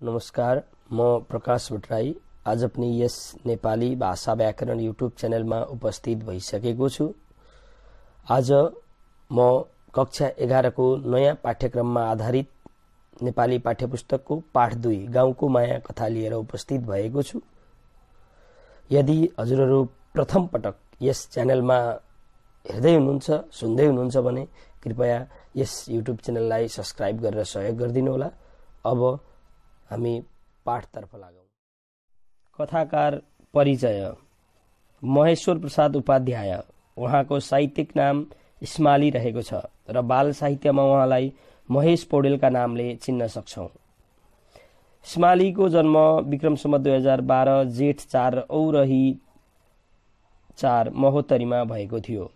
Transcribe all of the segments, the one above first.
नमस्कार, म प्रकाश भट्टराई आज पनि यस नेपाली भाषा व्याकरण युट्युब च्यानलमा उपस्थित भइसकेको छु। आज म कक्षा 11 को नयाँ पाठ्यक्रममा आधारित नेपाली पाठ्यपुस्तकको पाठ 2 गाउँको माया कथा लिएर उपस्थित भएको छु। यदि हजुरहरू प्रथम पटक यस च्यानलमा हेर्दै हुनुहुन्छ, सुन्दै हुनुहुन्छ भने कृपया यस युट्युब च्यानललाई सब्स्क्राइब गरेर सहयोग गरिदिनु होला। अब हामी पाठतर्फ लागौं। कथाकार परिचय: महेश्वर प्रसाद उपाध्याय। उहाँको साहित्यिक नाम इस्माली रहेको छ र बाल साहित्यमा उहाँलाई महेश पौडेलका नामले चिन्न सक्छौं। इस्मालीको जन्म विक्रम सम्वत 2012 जेठ 4 औरही 4 महोत्तरीमा भएको थियो।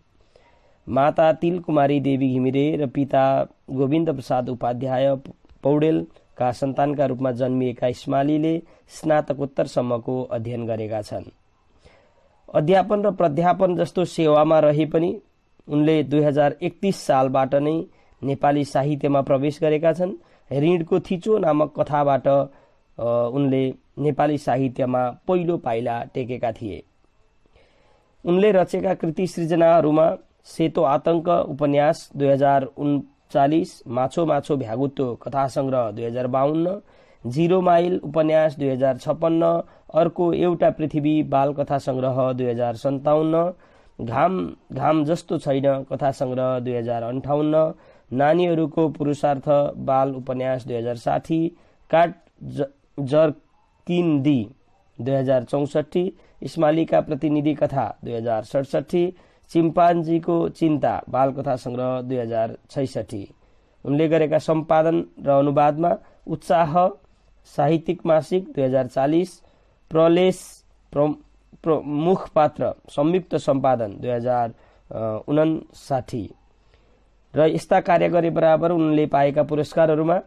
माता तिलकुमारी देवी घिमिरे र पिता गोविन्द प्रसाद उपाध्याय पौडेल का सन्तानका रूपमा जन्मिएका इस्मालीले स्नातकोत्तरसम्मको अध्ययन गरेका छन्। अध्यापन र प्राध्यापन जस्तो सेवामा रहे पनि उनले 2031 सालबाट नै नेपाली साहित्यमा प्रवेश गरेका छन्। ऋणको थिचो नामक कथाबाट उनले नेपाली साहित्यमा पहिलो पाइला टेकेका थिए। उनले रचेका कृति सृजनाहरूमा सेतो आतंक उपन्यास 2039, माछो माछो भ्यागुतो कथा संग्रह 2052, 0 माइल उपन्यास 2056, अर्को एउटा पृथ्वी बाल कथा संग्रह 2057, घाम घाम जस्तो छैन कथा संग्रह 2058, नानीहरूको पुरुषार्थ बाल उपन्यास 2060, काट जर्किन्दी 2064, इस्मालीका प्रतिनिधि कथा 2067, चिम्पान्जीको चिन्ता बाल कथा संग्रह 2066। उनले गरेका सम्पादन र अनुवादमा उत्साह साहित्यिक मासिक 2040, प्रलेश प्रमुख पात्र संयुक्त सम्पादन 2059 र यस्ता कार्य गरे बराबर उनले पाएका पुरस्कारहरूमा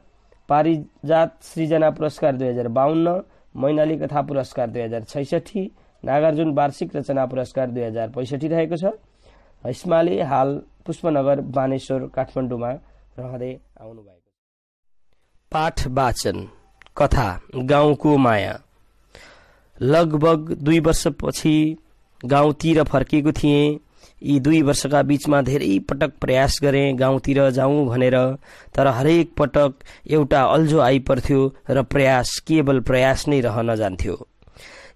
पारिजात सृजना पुरस्कार 2052, मैनाली कथा पुरस्कार 2066, नागार्जुन वार्षिक रचना पुरस्कार 2065 रहेको छ। इस्माली हाल पुष्पनगर बानेश्वर काठमाडौँमा रहँदै आउनु भएको छ। पाठ वाचन। कथा गाउँको माया। लगभग 2 वर्षपछि गाउँतिर फर्केको थिएँ। यी 2 वर्षका बीचमा धेरै पटक प्रयास गरेँ गाउँतिर जाउँ भनेर, तर हरेक पटक एउटा अल्झो आइपर्थ्यो र प्रयास केवल प्रयास नै रहन जान्थ्यो।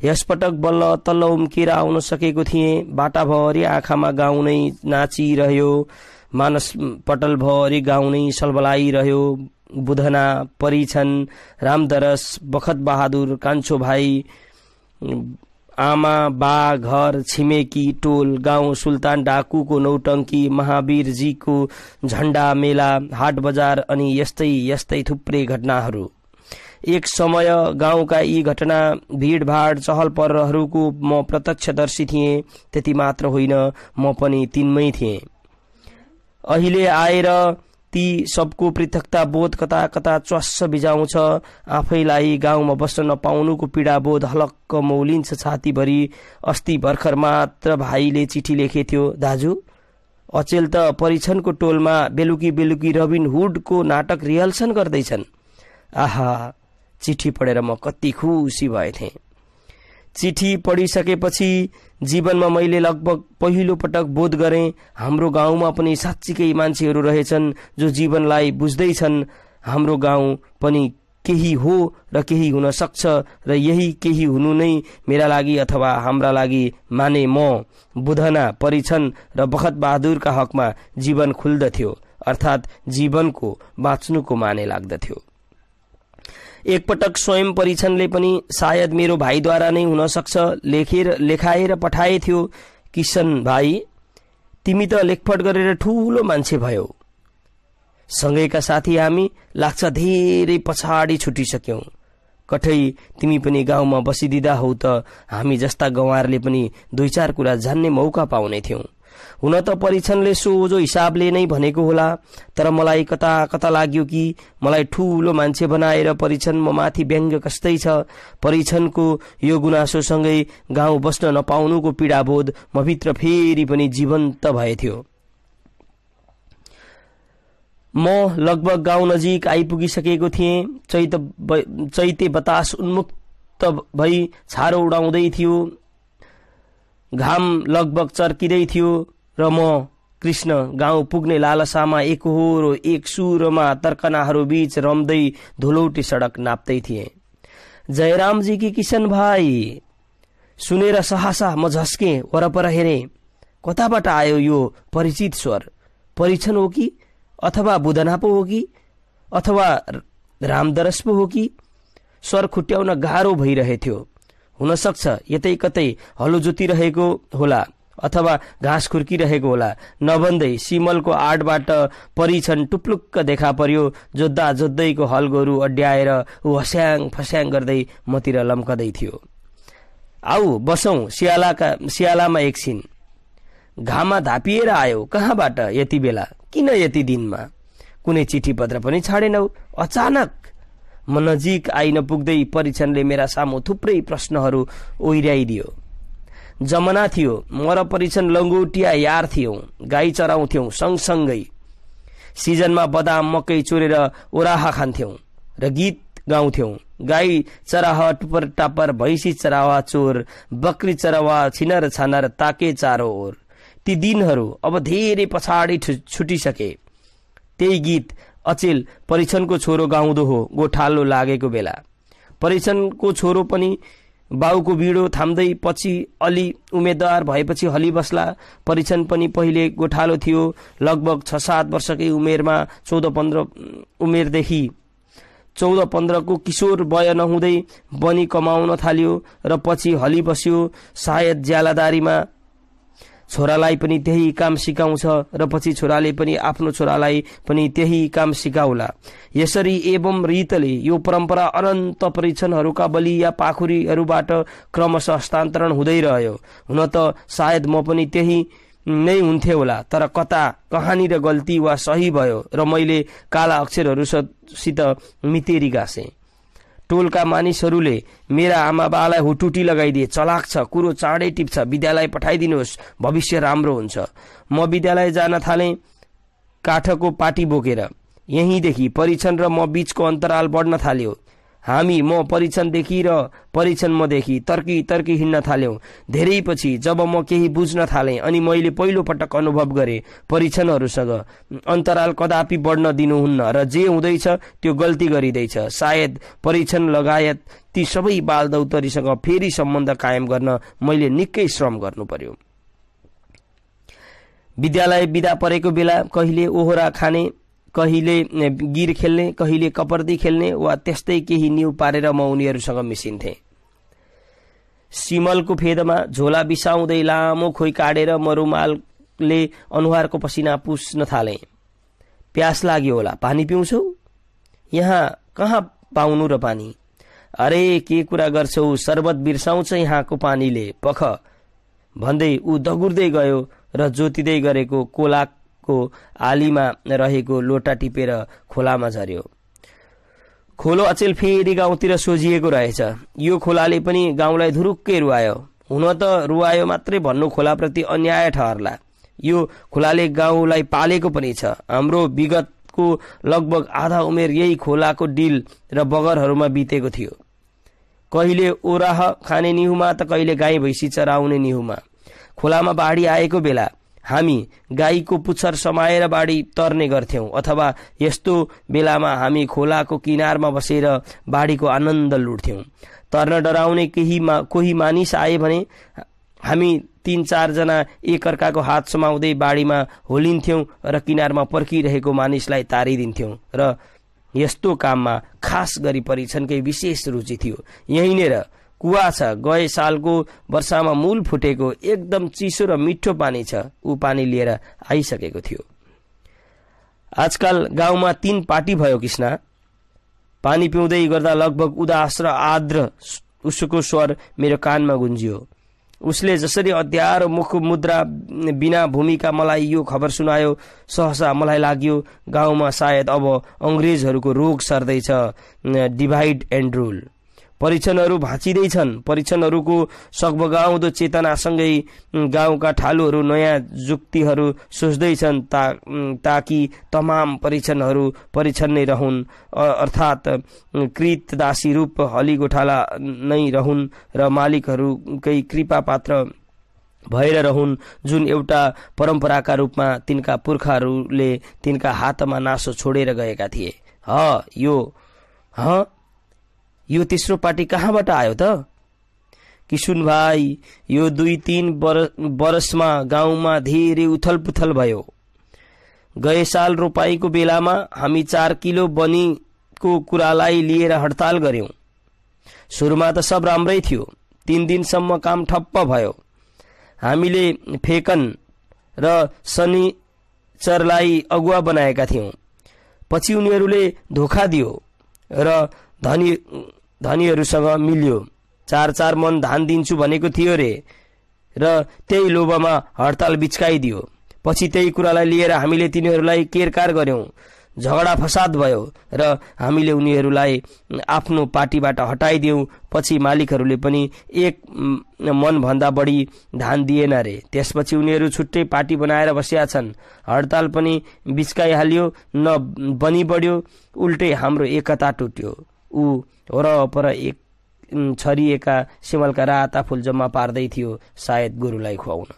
यसपटक बल्ल तल्ल उम्किएर आउन सकेको थिएँ। बाटाभरि आँखामा गाउँ नै नाचिरह्यो, मानस पटल भरि गाउँ नै सलबलाइरह्यो। बुधना, परिछन्, रामदरस, बखत बहादुर, कान्छो भाइ, आमा, बा, घर छिमेकी, टोल, गाउँ, सुल्तान डाकुको नौटंकी, महावीरजीको झण्डा मेला, हाट बजार अनि यस्तै यस्तै थुप्रै घटनाहरू। एक समय गाउँका यी घटना, भीडभाड, चहल पहलहरूको म प्रत्यक्षदर्शी थिएँ। त्यति मात्र होइन, म पनि तिनमै थिएँ। अहिले आएर ती सबको पृथकता बोध कता कता च्वास्स बिजाउँछ। आफैलाई गाउँमा बस्न नपाउनुको पीडा बोध हलक्क मौलिन्छ छातीभरि। अस्ति भर्खर मात्र भाइले चिठी लेखेथ्यो, दाजु अचेल त परिछनको टोलमा बेलुकी बेलुकी रबिन हुडको नाटक रिहर्सल गर्दैछन्। आहा, चिठी पढेर म कति खुसी भएथे। चिठी पढिसकेपछि जीवनमा मैले लगभग पहिलो पटक बोध गरेँ हाम्रो गाउँमा पनि साँच्चीकै मान्छेहरू रहेछन् जो जीवनलाई बुझ्दैछन्। हाम्रो गाउँ पनि केही हो र केही हुन सक्छ र यही केही हुनु नै मेरा लागि अथवा हाम्रा लागि माने म, बुधना, परिछन् र बखत बहादुरका हकमा जीवन खुल्दथ्यो, अर्थात् जीवनको बाँच्नुको माने लाग्दथ्यो। एकपटक स्वयं परिछनले पनि सायद मेरो भाइद्वारा नै हुन सक्छ लेखाएर पठाएथ्यो, किशन भाइ तिमी त लेखपट गरेर ठूलो मान्छे भयो। सँगैका साथी हामी लाग्छ धेरै पछाडि छुटिसक्यौं। कठै तिमी पनि गाउँमा बसिदिँदा हौ त हामी जस्ता गवारले पनि 2-4 कुरा जान्ने मौका पाउने थियौं। हुन त परिछनले सोझो हिसाबले नै भनेको होला, तर मलाई कता कता लाग्यो कि मलाई ठूलो मान्छे बनाएर परिछन म माथि व्यङ्ग्य कस्तै छ। परिछनको यो गुनासोसँगै गाउँ बस्न नपाउनुको पीडाबोध म भित्र फेरि पनि जीवन्त भएथ्यो। म लगभग गाउँ नजिक आइपुगिसकेको थिएँ। चैते बतास उन्मुक्त भई छारो उडाउँदै थियो। घाम लगभग चर्किँदै थियो र म कृष्ण गाउँ पुग्ने लालसामा एकहोरो एक सुरमा तर्कनाहरू बीच रम्दै धुलौटी सडक नाप्दै थिए। जयरामजी की किशन भाइ सुनेर सहसा म झस्के, वरपर हेरे। कताबाट आयो यो परिचित स्वर? परिछन हो कि, अथवा बुधना पो हो कि, अथवा रामदरस पो हो कि? स्वर खुट्याउन गाह्रो भइरहेथ्यो। हुन सक्छ यतै कतै हलो जोतिरहेको होला अथवा घाँस खुर्किरहेको होला। नभन्दै सिमलको आडबाट परिछन टुप्लुक्क देखा पर्यो। जोद्धा जोद्दैको हल गोरु अड्याएर ऊ हस्याङ फस्याङ गर्दै मतिर लम्कदै थियो। आऊ बसौं सियालामा एकछिन। घाममा धापिएर आयो। कहाँबाट यति बेला? किन यति दिनमा? कुनै चिठी पत्र पनि छाडेनौ? अचानक म नजिक आइ नपुग्दै परिछनले मेरा सामु थुप्रै प्रश्नहरू ओइर्याइदियो। जमना थियो, म र परिछन लङ्गोटिया यार थियौं। गाई चराउँथ्यौं सँगसँगै। सिजनमा बदाम मकै चोरेर ओराहा खान्थ्यौं र गीत गाउँथ्यौं। गाई चराह टुपर टापर, भैँसी चरावा चोर, बकरी चरावा छिनर छानर, ताके चारो ओर। ती दिनहरू अब धेरै पछाडि छुटिसके। त्यही गीत अचेल परिछनको छोरो गाउँदो हो गोठालो लागेको बेला। परिछनको छोरो पनि बाउको बिडो थाम्दै पछि अलि उम्मेदवार भएपछि हली बस्ला। परिछन पनि पहिले गोठालो थियो। लगभग 6-7 वर्षकै उमेरमा 14-15 को किशोर वय नहुँदै बनी कमाउन थाल्यो र पछि हली बस्यो। सायद ज्यालादारीमा छोरालाई पनि त्यही काम सिकाउँछ र पछि छोराले पनि आफ्नो छोरालाई पनि त्यही काम सिकाउला। यसरी एवं रीतले यो परम्परा अनन्त परिछनहरूका बलिया पाखुरीहरूबाट क्रमशः हस्तान्तरण हुँदै रह्यो। हुन त सायद म पनि त्यही नै हुन्थे होला, तर कता कहानी र गल्ती वा सही भयो र मैले काला अक्षरहरूसित मितेरी गाँसे। टोलका मानिसहरूले मेरा आमा बालाई हुटुटी लगाइदिए। चलाक छ, कुरो चाँडै टिप्छ, विद्यालय पठाइदिनुहोस्, भविष्य राम्रो हुन्छ। म विद्यालय जान थालेँ काठको पाटी बोकेर। यहीँदेखि परिछन र म बीचको अन्तराल बढ्न थाल्यो। म परिछनदेखि र परिछन मदेखि तर्की हिँड्न थाल्यौं। धेरै पछि जब म केही बुझ्न थालेँ अनि मैले पहिलो पटक अनुभव गरेँ परिछनहरूसँग अन्तराल कदापि बढ्न दिनुहुन्न र जे हुँदैछ त्यो गल्ती गरिँदैछ। सायद परिछन लगायत ती सबै बालदौतरीसँग फेरि सम्बन्ध कायम गर्न मैले निकै श्रम गर्नु पर्यो। विद्यालय बिदा परेको बेला कहिले ओहोरा खाने, कहिले गिर खेल्ने, कहिले कपर्दी खेल्ने वा त्यस्तै केही न्यू पारेर म उनीहरूसँग मिसिन्थे। सिमलको फेदमा झोला बिसाउँदै लामो खोइ काटेर म रुमालले अनुहारको पसिना पुस्न थालेँ। प्यास लाग्यो होला, पानी पिउँछौ? यहाँ कहाँ पाउनु र पानी? अरे के कुरा गर्छौ, शरबत बिर्साउँछ यहाँको पानीले, पख भन्दै ऊ दगुर्दै गयो र जोतिँदै गरेको कोलाको आलीमा रहेको लोटा टिपेर खोलामा झर्यो। खोलो अचेल फेरि गाउँतिर सोझिएको रहेछ। यो खोलाले पनि गाउँलाई धुरुक्कै रुवायो। हुन त रुवायो मात्रै भन्नु खोलाप्रति अन्याय ठहर्ला। यो खोलाले गाउँलाई पालेको पनि छ। हाम्रो विगतको लगभग आधा उमेर यही खोलाको डिल र बगरहरूमा बितेको थियो। कहिले ओराह खाने निहुमा त कहिले गाई भैँसी चराउने निहुमा। खोलामा बाढी आएको बेला हामी गाईको पुच्छर समाएर बाढी तर्ने गर्थ्यौं, अथवा यस्तो बेलामा हामी खोलाको किनारमा बसेर बाढीको आनन्द लुट्थ्यौं। तर्न डराउने कोही मानिस आए भने हामी 3-4 जना एक अर्काको हात समाउँदै बाढीमा होलिन्थ्यौं र किनारमा पर्खिरहेको मानिसलाई तारिदिन्थ्यौं। र यस्तो काममा खास गरी परिछनकै विशेष रुचि थियो। यहीँनेर कुवा छ। गए सालको वर्षामा मूल फुटेको एकदम चिसो र मिठो पानी छ। ऊ पानी लिएर आइसकेको थियो। आजकल गाउँमा 3 पाटी भयो कृष्ण। पानी पिउँदै गर्दा लगभग उदास र आर्द्र उसको स्वर मेरो कानमा गुन्जियो। उसले जसरी अध्यारो मुख मुद्रा बिना भूमिका मलाई यो खबर सुनायो, सहसा मलाई लाग्यो गाउँमा सायद अब अंग्रेजहरूको रोग सर्दैछ, डिभाइड एन्ड रुल। परीक्षणहरू भाँचिँदैछन्। परीक्षणहरूको सकबगाउँदो चेतनासँगै गाउँका ठालुहरू नयाँ जुक्तिहरू सोच्दैछन् ताकि तमाम परीक्षण नै रहन्, अर्थात् कृतदासी रूप हलीगोठाला नै रहन् र मालिकहरूकै कृपा पात्र भएर रहन्, जुन एउटा परम्पराका रूपमा तिनका पुर्खाहरूले तिनका हातमा नासो छोडेर गएका थिए। यो तेस्रो पार्टी कहाँबाट आयो त? किशुन भाइ, यो 2-3 वर्षमा गाउँमा धेरै उथलपुथल भयो। गए साल रोपाईको बेलामा हामी 4 किलो बनीको कुरालाई लिएर हडताल गर्यौं। सुरुमा त सब राम्रै थियो, 3 दिनसम्म काम ठप्प भयो। हामीले फेकन र शनिचरलाई अगुवा बनाएका थियौं। पछि उनीहरूले धोखा दियो र धनीहरूसँग मिल्यो। 4 मन धान दिन्छु भनेको थियो रे र त्यही लोभमा हडताल बिचकाइदियो। पछि त्यही कुरालाई लिएर हामीले तिनीहरूलाई केरकार गर्यौं। झगडा फसाद भयो र हामीले उनीहरूलाई आफ्नो पार्टीबाट हटाइदियौं। पछि मालिकहरूले पनि 1 मन भन्दा बढी धान दिएन रे। त्यसपछि उनीहरू छुट्टै पार्टी बनाएर बसिया छन्। हडताल पनि बिचकाइहाल्यो, न बनी बढ्यो, उल्टै हाम्रो एकता टुट्यो। ऊ वरपर एक छरिएका सिमलका राता फूल जम्मा पार्दै थियो, सायद गोरुलाई खुवाउन।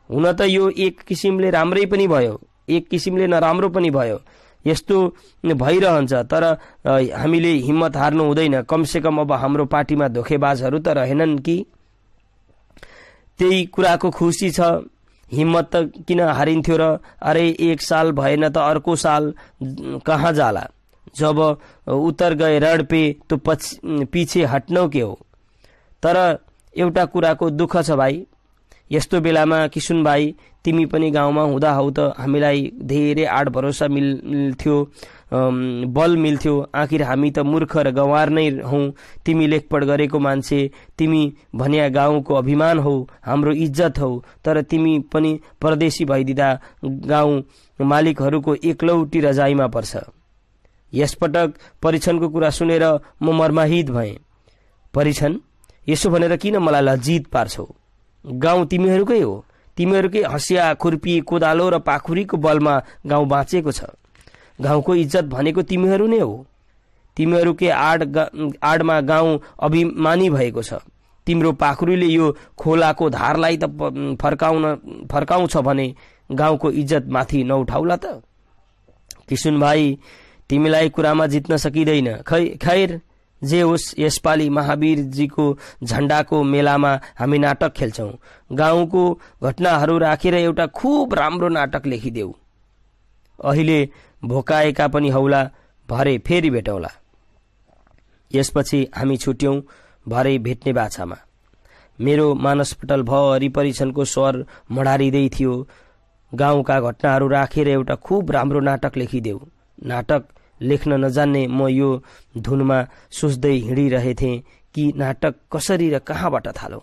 हुन त यो एक किसिमले राम्रै पनि भयो, एक किसिमले नराम्रो पनि भयो। यस्तो भइरहन्छ, तर हामीले हिम्मत हार्नु हुँदैन। कमसे कम अब हाम्रो पार्टीमा धोखेबाजहरू त रहेनन् कि? त्यही कुराको खुसी छ। हिम्मत त किन हारिन्थ्यो र? अरे 1 साल भएन त अर्को साल कहाँ जाला? जब उतर गए रण पे तो पीछे हट्नौ के हो? तर एउटा कुराको दुःख छ भाइ। यस्तो बेलामा किशुन भाइ, तिमी पनि गाउँमा हुँदा हौ त हामीलाई धेरै आड भरोसा मिल्थ्यो, बल मिल्थ्यो। आखिर हामी त मूर्ख र गंवार नै हौ। तिमी लेखपढ गरेको मान्छे, तिमी भन्या गाउँको अभिमान हौ, हाम्रो इज्जत हौ। तर तिमी पनि परदेशी भइदिँदा गाउँ मालिकहरूको एकलौटी रजाइमा पर्छ। यसपटक परीक्षणको कुरा सुनेर म मर्माहित भएँ। परीक्षण? यसो भनेर किन मलाई लज्जित पार्छौ? गाउँ तिमीहरूकै हो। तिमीहरूकै हँसिया, खुर्पी, कोदालो र पाखुरीको बलमा गाउँ बाँचेको छ। गाउँको इज्जत भनेको तिमीहरू नै हो। तिमीहरूकै आडमा गाउँ अभिमानी भएको छ। तिम्रो पाखुरीले यो खोलाको धारलाई त फर्काउँछ भने गाउँको इज्जत माथि नउठाउला त? किशुन भाइ, तिमीलाई कुरामा जित्न सकिँदैन। खैर जे होस्, यसपालि महावीरजीको झण्डाको मेलामा हामी नाटक खेल्छौं। गाउँको घटनाहरू राखेर एउटा खुब राम्रो नाटक लेखिदेऊ। अहिले भोकाएका पनि हौला, भरे फेरि भेटौला। यसपछि हामी छुट्यौं, भरे भेट्ने बाछामा। मेरो मानसपटल भरि परीक्षणको स्वर मडारिँदै थियो। गाउँका घटनाहरू राखेर एउटा खुब राम्रो नाटक लेखिदेऊ। नाटक लेख्न नजान्ने म यो धुनमा सोच्दै हिँडिरहेथे कि नाटक कसरी र कहाँबाट थालौं।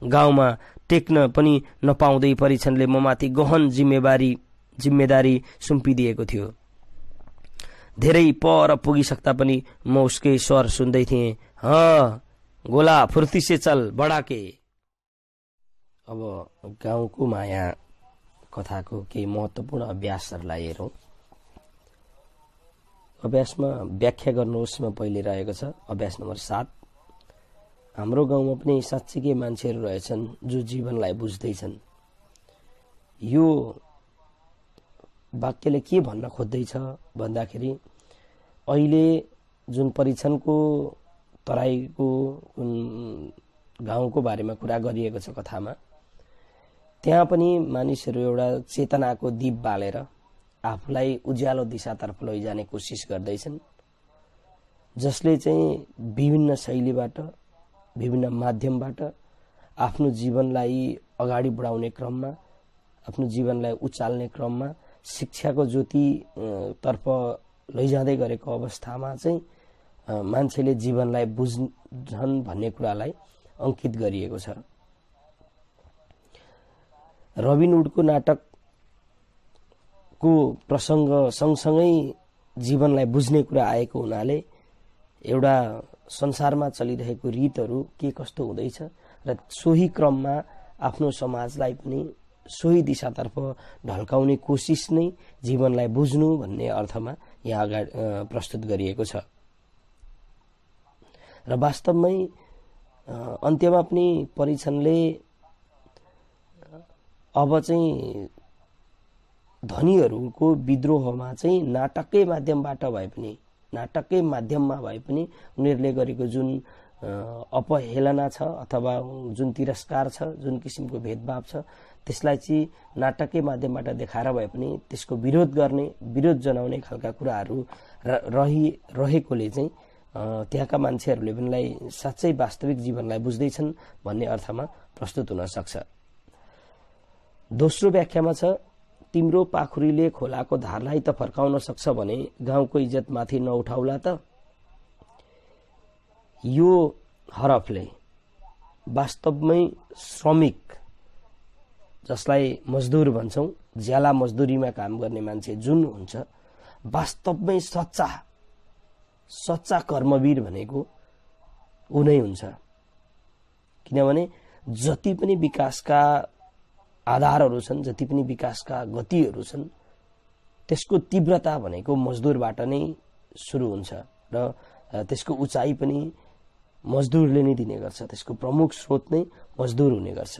गाउँमा टेक्न पनि नपाउँदै परीक्षणले ममाथि गहन जिम्मेदारी सुम्पिदिएको थियो। धेरै पर पुगिसक्दा पनि म उसकै स्वर सुन्दै थिएँ, गोला फुर्ती से चल बडाके। अब गाउँको माया कथाको केही महत्त्वपूर्ण अभ्यासहरूलाई हेरौं। अभ्यासमा व्याख्या गर्नुहोस् मा पहिले रहेको छ। अभ्यास नम्बर 7। हाम्रो गाउँमा पनि साँच्चीकै मान्छेहरू रहेछन् जो जीवनलाई बुझ्दैछन्। यो वाक्यले के भन्न खोज्दैछ भन्दाखेरि, अहिले जुन परीक्षणको तराईको गाउँको बारेमा कुरा गरिएको छ कथामा, त्यहाँ पनि मानिसहरू एउटा चेतनाको दीप बालेर आफूलाई उज्यालो दिशातर्फ लैजाने कोसिस गर्दैछन्, जसले चाहिँ विभिन्न शैलीबाट, विभिन्न माध्यमबाट आफ्नो जीवनलाई अगाडि बढाउने क्रममा, आफ्नो जीवनलाई उचाल्ने क्रममा शिक्षाको ज्योति तर्फ लैजाँदै गरेको अवस्थामा चाहिँ मान्छेले जीवनलाई बुझ्छन् भन्ने कुरालाई अंकित गरिएको छ। रबिन हुडको नाटकको प्रसंग सँगसँगै जीवनलाई बुझ्ने कुरा आएको हुनाले एउटा संसारमा चलिरहेको रीतहरू के कस्तो हुँदैछ र सोही क्रममा आफ्नो समाजलाई पनि सोही दिशातर्फ ढल्काउने कोसिस नै जीवनलाई बुझ्नु भन्ने अर्थमा यहाँ अगाडि प्रस्तुत गरिएको छ। र वास्तवमै अन्त्यमा पनि परीक्षणले अब चाहिँ धनीहरूको विद्रोहमा चाहिँ नाटकै माध्यममा भए पनि उनीहरूले गरेको जुन अपहेलना छ अथवा जुन तिरस्कार छ, जुन किसिमको भेदभाव छ, त्यसलाई चाहिँ नाटकै माध्यमबाट देखाएर भए पनि त्यसको विरोध जनाउने खालका कुराहरू रहेकोले चाहिँ त्यहाँका मान्छेहरूले पनि साँच्चै वास्तविक जीवनलाई बुझ्दैछन् भन्ने अर्थमा प्रस्तुत हुन सक्छ। दोस्रो व्याख्यामा छ, तिम्रो पाखुरीले खोलाको धारलाई त फर्काउन सक्छ भने गाउँको इज्जत माथि नउठाउला त। यो हरफले वास्तवमै श्रमिक, जसलाई मजदुर भन्छौं, ज्याला मजदुरीमा काम गर्ने मान्छे जुन हुन्छ, वास्तवमै सच्चा कर्मवीर भनेको ऊ नै हुन्छ। किनभने जति पनि विकासका आधारहरू छन्, जति पनि विकासका गतिहरू छन्, त्यसको तीव्रता भनेको मजदुरबाट नै सुरु हुन्छ र त्यसको उचाइ पनि मजदुरले नै दिने गर्छ। त्यसको प्रमुख स्रोत नै मजदुर हुने गर्छ।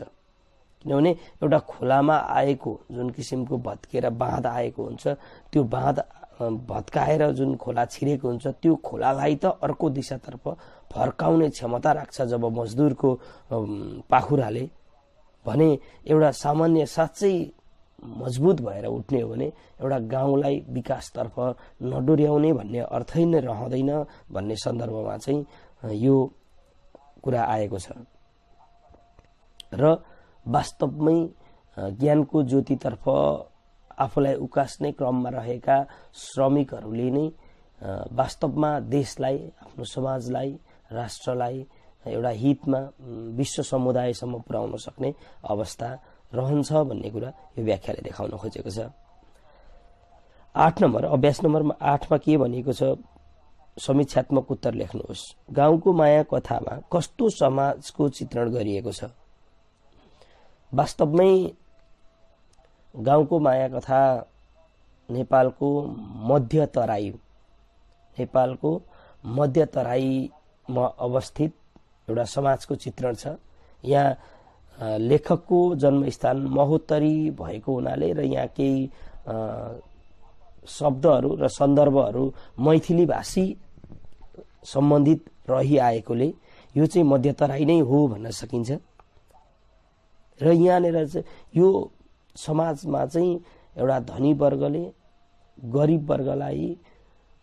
किनभने एउटा खोलामा आएको जुन किसिमको भत्केर बाँध आएको हुन्छ, त्यो बाँध भत्काएर जुन खोला छिरेको हुन्छ, त्यो खोलालाई त अर्को दिशातर्फ फर्काउने क्षमता राख्छ जब मजदुरको पाखुराले। भने एउटा सामान्य साँच्चै मजबुत भएर उठ्ने हो भने एउटा गाउँलाई विकासतर्फ नडोर्याउने भन्ने अर्थै नै रहँदैन भन्ने सन्दर्भमा चाहिँ यो कुरा आएको छ। र वास्तवमै ज्ञानको ज्योतितर्फ आफूलाई उकास्ने क्रममा रहेका श्रमिकहरूले नै वास्तवमा देशलाई, आफ्नो समाजलाई, राष्ट्रलाई एउटा हितमा विश्व समुदायसम्म पुर्याउन सक्ने अवस्था रहन्छ भन्ने कुरा यो व्याख्याले देखाउन खोजेको छ। 8 नम्बर, अभ्यास नम्बर 8मा के भनिएको छ, समीक्षात्मक उत्तर लेख्नुहोस्। गाउँको माया कथामा कस्तो समाजको चित्रण गरिएको छ? वास्तवमै गाउँको माया कथा नेपालको मध्य तराईमा अवस्थित एउटा समाजको चित्रण छ। यहाँ लेखकको जन्मस्थान महोत्तरी भएको हुनाले र यहाँ केही शब्दहरू र सन्दर्भहरू मैथिली भाषी सम्बन्धित रहिआएकोले यो चाहिँ मध्य तराई नै हो भन्न सकिन्छ। र यहाँनिर चाहिँ यो समाजमा चाहिँ एउटा धनी वर्गले गरिब वर्गलाई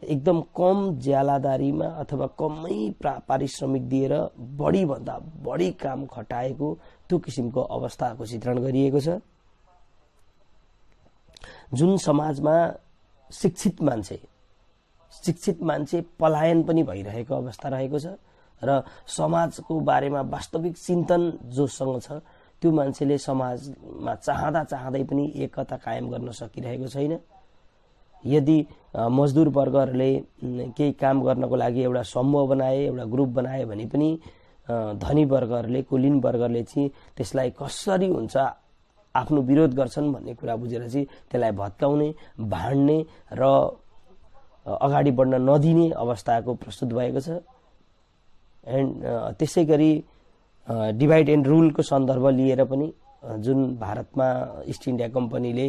एकदम कम ज्यालादारीमा अथवा कमै पारिश्रमिक दिएर बढी भन्दा बढी काम खटाएको त्यो किसिमको अवस्थाको चित्रण गरिएको छ। जुन समाजमा शिक्षित मान्छे पलायन पनि भइरहेको अवस्था रहेको छ र समाजको बारेमा वास्तविक चिन्तन जोसँग छ, त्यो मान्छेले समाजमा चाहँदै पनि एकता कायम गर्न सकिरहेको छैन। यदि मजदुर वर्गहरूले केही काम गर्नको लागि एउटा समूह बनाए, एउटा ग्रुप बनाए भने पनि धनी वर्गहरूले, कुलीन वर्गहरूले चाहिँ त्यसलाई कसरी हुन्छ आफ्नो विरोध गर्छन् भन्ने कुरा बुझेर चाहिँ त्यसलाई भत्काउने, भाड्ने र अगाडि बढ्न नदिने अवस्थाको प्रस्तुत भएको छ। एन्ड त्यसै गरी डिभाइड एन्ड रुलको सन्दर्भ लिएर पनि जुन भारतमा इस्ट इन्डिया कम्पनीले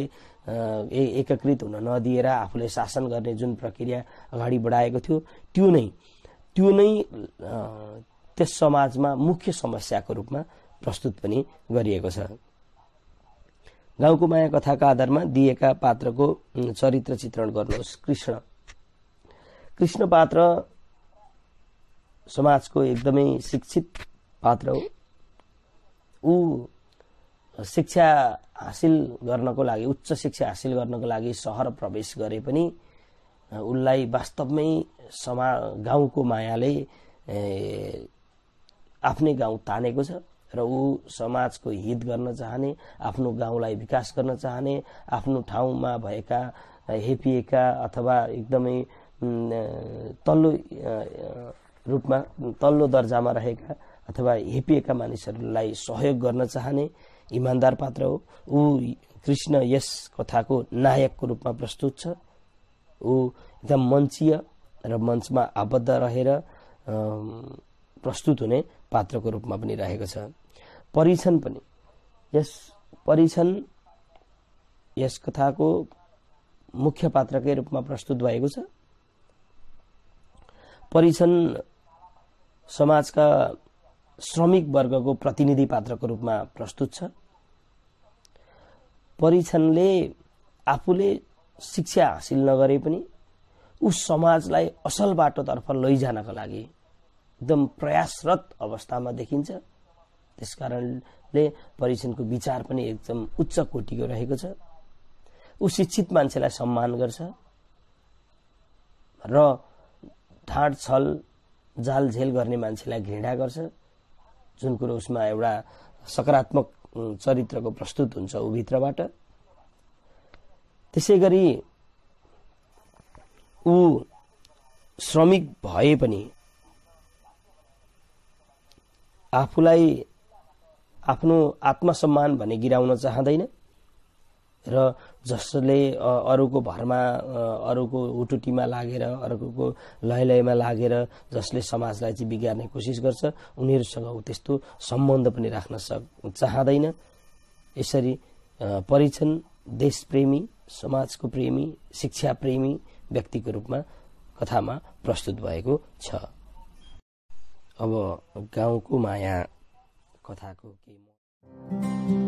एकीकृत हुन नदिएर आफूले शासन गर्ने जुन प्रक्रिया अगाडि बढाएको थियो, त्यो नै त्यस समाजमा मुख्य समस्याको रूपमा प्रस्तुत पनि गरिएको छ। गाउँको माया कथाका आधारमा दिएका पात्रको चरित्र चित्रण गर्नुहोस्। कृष्ण पात्र समाजको एकदमै शिक्षित पात्र हो। ऊ शिक्षा हासिल गर्नको लागि, उच्च शिक्षा हासिल गर्नको लागि सहर प्रवेश गरे पनि उनलाई वास्तवमै गाउँको मायाले आफ्नै गाउँ तानेको छ र ऊ समाजको हित गर्न चाहने, आफ्नो गाउँलाई विकास गर्न चाहने, आफ्नो ठाउँमा भएका हेपिएका अथवा एकदमै तल्लो रूपमा तल्लो दर्जामा रहेका अथवा हेपिएका मानिसहरूलाई सहयोग गर्न चाहने इमान्दार पात्र हो। ऊ कृष्ण यस कथाको नायकको रूपमा प्रस्तुत छ। ऊ एकदम मञ्चीय र मञ्चमा आबद्ध रहेर प्रस्तुत हुने पात्रको रूपमा पनि रहेको छ। परिछन पनि परिछन यस कथाको मुख्य पात्रकै रूपमा प्रस्तुत भएको छ। परिछन समाजका श्रमिक वर्गको प्रतिनिधि पात्रको रूपमा प्रस्तुत छ। परिछनले आफूले शिक्षा हासिल नगरे पनि उस समाजलाई असल बाटोतर्फ लैजानका लागि एकदम प्रयासरत अवस्थामा देखिन्छ। त्यसकारणले परिछनको विचार पनि एकदम उच्च कोटिको रहेको छ। ऊ शिक्षित मान्छेलाई सम्मान गर्छ र ढाँट छल जालझेल गर्ने मान्छेलाई घृणा गर्छ, जुन कुरो उसमा एउटा सकारात्मक चरित्रको प्रस्तुत हुन्छ ऊ भित्रबाट। त्यसै गरी ऊ श्रमिक भए पनि आफूलाई आफ्नो आत्मसम्मान भने गिराउन चाहँदैन र जसले अरूको भरमा अरूको हुटुटीमा लागेर अरूको लयमा लागेर जसले समाजलाई चाहिँ बिगार्ने कोसिस गर्छ उनीहरूसँग ऊ त्यस्तो सम्बन्ध पनि राख्न चाहँदैन। यसरी परिछन देशप्रेमी, समाजको प्रेमी, शिक्षा प्रेमी व्यक्तिको रूपमा कथामा प्रस्तुत भएको छ। अब गाउँको माया कथाको के